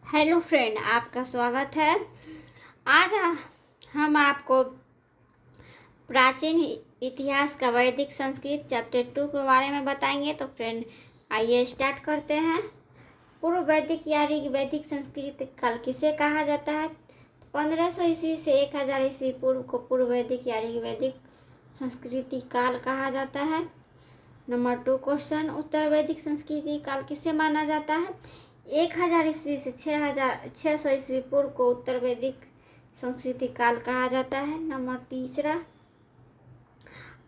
Hello friend, आपका स्वागत है। आज हम आपको प्राचीन इतिहास का वैदिक संस्कृत चैप्टर 2 के बारे में बताएंगे। तो फ्रेंड, आइए स्टार्ट करते हैं। पूर्व वैदिक या ऋग वैदिक संस्कृत काल किसे कहा जाता है? 1500 ईस्वी से 1000 ईस्वी पूर्व को पूर्व वैदिक या ऋग वैदिक संस्कृति काल कहा जाता है। नंबर 2 क्वेश्चन, उत्तर वैदिक संस्कृति काल किसे माना जाता है? 1000 ईस्वी से 600 ईस्वी पूर्व को उत्तर वैदिक संस्कृति काल कहा जाता है। नंबर तीसरा,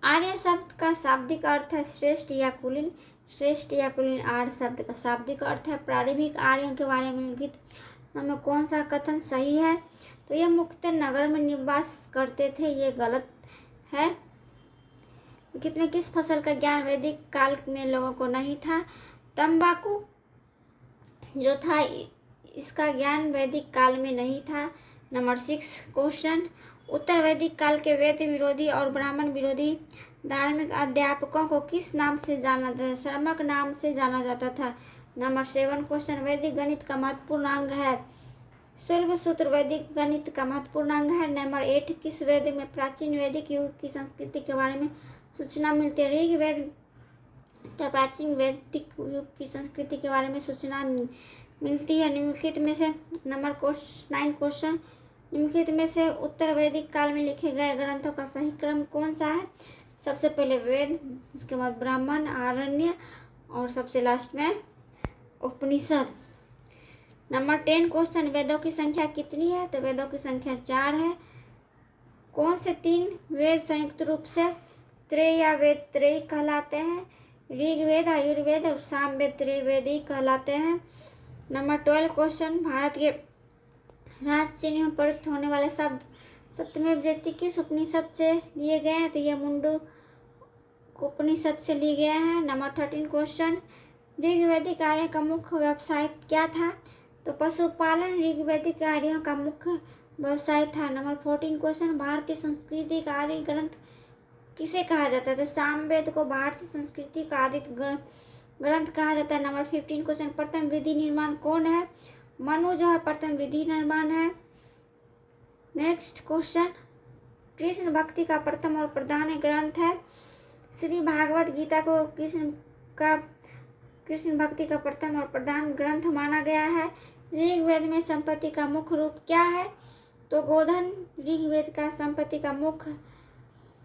आर्य शब्द का शाब्दिक अर्थ है श्रेष्ठ या कुलीन। श्रेष्ठ या कुलीन आर्य शब्द का शाब्दिक अर्थ है। प्रारंभिक आर्यों के बारे में निम्नलिखित में कौन सा कथन सही है? तो यह मुख्यतः नगर में निवास करते थे, ये गलत है। निम्नलिखित में किस फसल का ज्ञान वैदिक काल में लोगों को नहीं था? तंबाकू जो था इसका ज्ञान वैदिक काल में नहीं था। नंबर 6 क्वेश्चन, उत्तर वैदिक काल के वेद विरोधी और ब्राह्मण विरोधी धार्मिक अध्यापकों को किस नाम से जाना जाता था? श्रमक नाम से जाना जाता था। नंबर 7 क्वेश्चन, वैदिक गणित का महत्वपूर्ण अंग है? शैव सूत्र वैदिक गणित का महत्वपूर्ण अंग है। नंबर 8, किस वेद में प्राचीन वैदिक युग की संस्कृति के बारे में सूचना मिलती है? ऋग वेद प्राचीन वैदिक युग की संस्कृति के बारे में सूचना मिलती है। निम्नलिखित में से नंबर 9 क्वेश्चन, निम्नलिखित में से उत्तर वैदिक काल में लिखे गए ग्रंथों का सही क्रम कौन सा है? सबसे पहले वेद, उसके बाद ब्राह्मण, आरण्य और सबसे लास्ट में उपनिषद। नंबर 10 क्वेश्चन, वेदों की संख्या कितनी है? तो वेदों की संख्या 4 है। कौन से 3 वेद संयुक्त रूप से त्रय या वेद त्रयी कहलाते हैं? ऋग्वेद, आयुर्वेद और सामवेद त्रैवेदी कहलाते हैं। नंबर 12 क्वेश्चन, भारत के राज चिन्ह में प्रयुक्त होने वाले शब्द सत्यमेव जयते किस उपनिषद से लिए गए हैं? तो ये मुंडू उपनिषद से लिए गए हैं। नंबर 13 क्वेश्चन, ऋग्वैदिक आर्य का मुख्य व्यवसाय क्या था? तो पशुपालन ऋग्वैदिक आर्यों का मुख्य व्यवसाय था। नंबर 14 क्वेश्चन, भारतीय संस्कृति का आदि ग्रंथ किसे कहा जाता है? सामवेद को भारतीय संस्कृति का आदि ग्रंथ कहा जाता है। नंबर 15 क्वेश्चन, प्रथम विधि निर्माण कौन है? मनु जो है प्रथम विधि निर्माण है। नेक्स्ट क्वेश्चन, कृष्ण भक्ति का प्रथम और प्रधान ग्रंथ है। श्री भागवत गीता को कृष्ण भक्ति का प्रथम और प्रधान ग्रंथ माना गया है। ऋग्वेद में संपत्ति का मुख्य रूप क्या है? तो गोधन ऋग्वेद का संपत्ति का मुख्य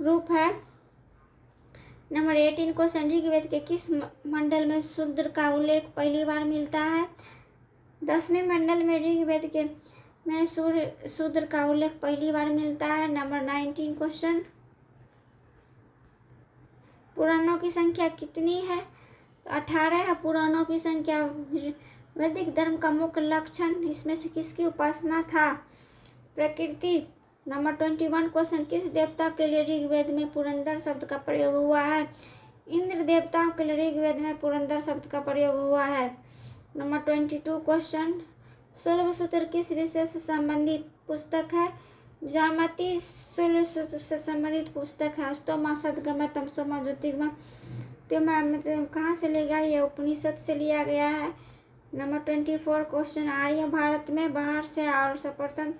रूप है। नंबर 18 क्वेश्चन, ऋग्वेद के किस मंडल में शूद्र का उल्लेख पहली बार मिलता है? 10वें मंडल में ऋग्वेद के में शूद्र का उल्लेख पहली बार मिलता है। नंबर 19 क्वेश्चन, पुराणों की संख्या कितनी है? तो 18 है पुराणों की संख्या। वैदिक धर्म का मुख्य लक्षण इसमें से किसकी उपासना था? प्रकृति। नंबर 21 क्वेश्चन, किस देवता के लिए ऋग्वेद में पुरंदर शब्द का प्रयोग हुआ है? इंद्र देवताओं के लिए ऋग्वेद में पुरंदर शब्द का प्रयोग हुआ है। नंबर 22 क्वेश्चन, शैव सूत्र किस विषय से संबंधित पुस्तक है? ज्यामिति शैव सूत्र से संबंधित पुस्तक है। अष्टमा, सदगमा, तमसोमा, ज्योतिर्गमा कहाँ से लिया गया? यह उपनिषद से लिया गया है। नंबर 24 क्वेश्चन, आर्य भारत में बाहर से और सर्वप्रथम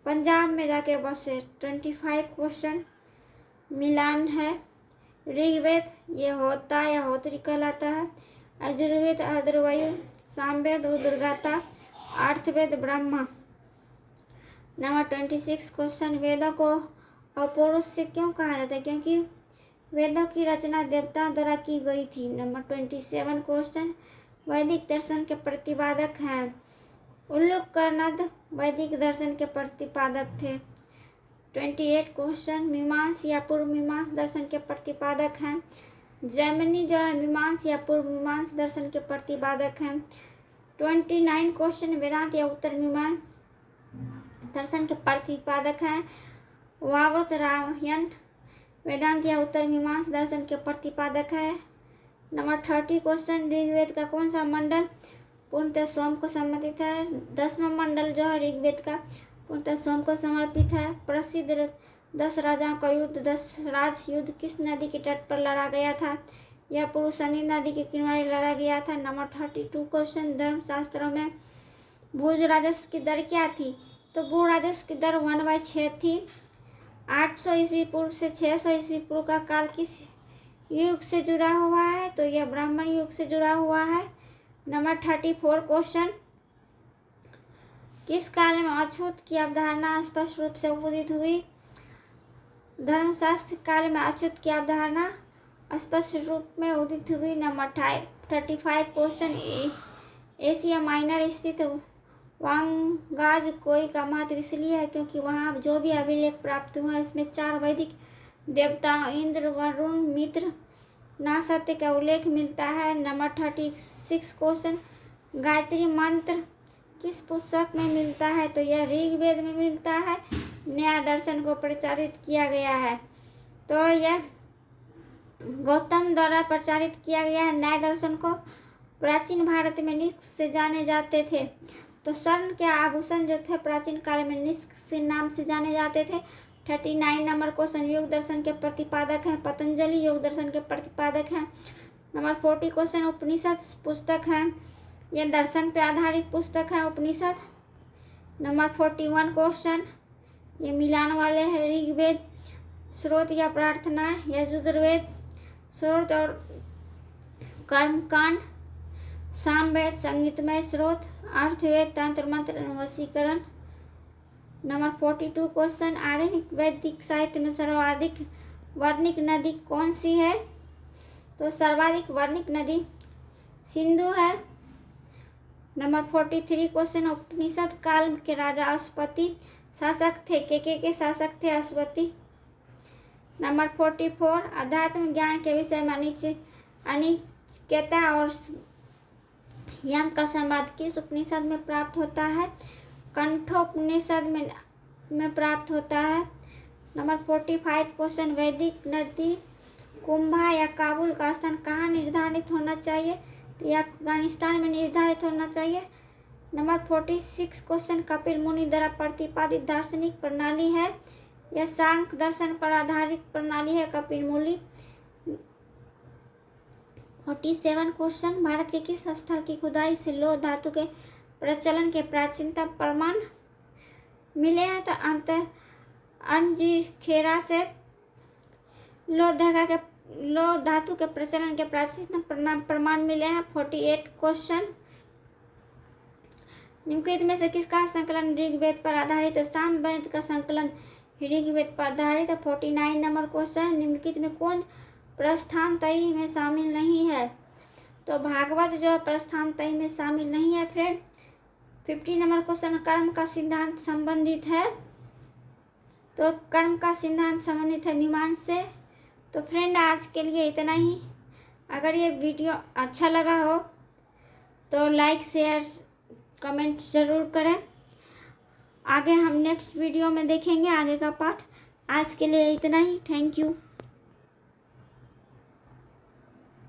पंजाब में जाके बसे। 25 क्वेश्चन, मिलान है। ऋग्वेद ये होता या होत्री कहलाता है। यजुर्वेद अद्रवायु, सामवेद उदगाता, अर्थवेद ब्रह्मा। नंबर 26 क्वेश्चन, वेदों को अपौरुष क्यों कहा जाता है? क्योंकि वेदों की रचना देवताओं द्वारा की गई थी। नंबर 27 क्वेश्चन, वैदिक दर्शन के प्रतिपादक हैं। उल्लूक कर्णद वैदिक दर्शन के प्रतिपादक थे। 28 क्वेश्चन, मीमांस या पूर्व मीमांस दर्शन के प्रतिपादक हैं। जैमिनी जो है मीमांस या पूर्व मीमांस दर्शन के प्रतिपादक हैं। 29 क्वेश्चन, वेदांत या उत्तर मीमांस दर्शन के प्रतिपादक हैं। वावतरायण वेदांत या उत्तर मीमांस दर्शन के प्रतिपादक है। नंबर 30 क्वेश्चन, ऋग्वेद का कौन सा मंडल पूर्णतः सोम को संबंधित है? 10वां मंडल जो है ऋग्वेद का पूर्णतः सोम को समर्पित है। प्रसिद्ध 10 राजाओं का युद्ध 10 राज युद्ध किस नदी के तट पर लड़ा गया था? यह पुरुषनी नदी के किनारे लड़ा गया था। नंबर 32 क्वेश्चन, धर्मशास्त्रों में भू राजस्व की दर क्या थी? तो भू राजस्व की दर 1/6 थी। 800 ईस्वी पूर्व से 600 ईस्वी पूर्व का काल किस युग से जुड़ा हुआ है? तो यह ब्राह्मण युग से जुड़ा हुआ है। नंबर 34 क्वेश्चन, किस काल में अछूत की अवधारणा स्पष्ट रूप से उदित हुई? धर्मशास्त्र काल में अछूत की अवधारणा स्पष्ट रूप में उदित हुई। नंबर 35 क्वेश्चन, एशिया माइनर स्थित वांगाज कोई का महत्व इसलिए है क्योंकि वहाँ जो भी अभिलेख प्राप्त हुआ है इसमें 4 वैदिक देवताओं इंद्र, वरुण, मित्र, नासत्य का उल्लेख मिलता है। नंबर 36 क्वेश्चन, गायत्री मंत्र किस पुस्तक में मिलता है? तो यह ऋग्वेद में मिलता है। नया दर्शन को प्रचारित किया गया है। तो यह गौतम द्वारा प्रचारित किया गया है नए दर्शन को। प्राचीन भारत में निष्क से जाने जाते थे। तो स्वर्ण के आभूषण जो थे प्राचीन काल में निष्क से नाम से जाने जाते थे। 39 नंबर क्वेश्चन, योग दर्शन के प्रतिपादक हैं पतंजलि, योग दर्शन के प्रतिपादक हैं। नंबर 40 क्वेश्चन, उपनिषद पुस्तक है, यह दर्शन पे आधारित पुस्तक है उपनिषद। नंबर 41 क्वेश्चन, ये मिलान वाले हैं ऋग्वेद स्रोत या प्रार्थना, यजुर्वेद स्रोत और कर्मकांड, सामवेद संगीतमय स्रोत, अर्थवेद तंत्र मंत्र वशीकरण। नंबर 42 क्वेश्चन, आधुनिक वैदिक साहित्य में सर्वाधिक वर्णिक नदी कौन सी है? तो सर्वाधिक वर्णिक नदी सिंधु है। नंबर 43 क्वेश्चन, उपनिषद काल के राजा अश्वपति शासक थे, के शासक थे अश्वपति। नंबर 44, अध्यात्म ज्ञान के विषय में अनिकेता और यम का संवाद किस उपनिषद में प्राप्त होता है? कंठोपनिषद में प्राप्त होता है। नंबर 45 क्वेश्चन, वैदिक नदी कुंभा या काबुल का स्थान कहाँ निर्धारित होना चाहिए? तो यह अफगानिस्तान में निर्धारित होना चाहिए। नंबर 46 क्वेश्चन, कपिल मुनि द्वारा प्रतिपादित दार्शनिक प्रणाली है, यह सांख्य दर्शन पर आधारित प्रणाली है कपिल मुनि। 47 क्वेश्चन, भारत के किस स्थल की खुदाई से लौह धातु के प्रचलन के प्राचीनतम प्रमाण मिले हैं? तो अंजीखेरा से लौह धातु के प्रचलन के प्राचीनतम प्रमाण मिले हैं। 48 क्वेश्चन, निम्नलिखित में से किसका संकलन ऋग्वेद पर आधारित है? सामवेद का संकलन ऋग्वेद पर आधारित है। 49 नंबर क्वेश्चन, निम्नलिखित में कौन प्रस्थानत्रयी में शामिल नहीं है? तो भागवत जो है प्रस्थानत्रयी में शामिल नहीं है फ्रेंड। 50 नंबर क्वेश्चन, कर्म का सिद्धांत संबंधित है? तो कर्म का सिद्धांत संबंधित है मीमांसा से। तो फ्रेंड आज के लिए इतना ही। अगर ये वीडियो अच्छा लगा हो तो लाइक शेयर कमेंट ज़रूर करें। आगे हम नेक्स्ट वीडियो में देखेंगे आगे का पार्ट। आज के लिए इतना ही। Thank you.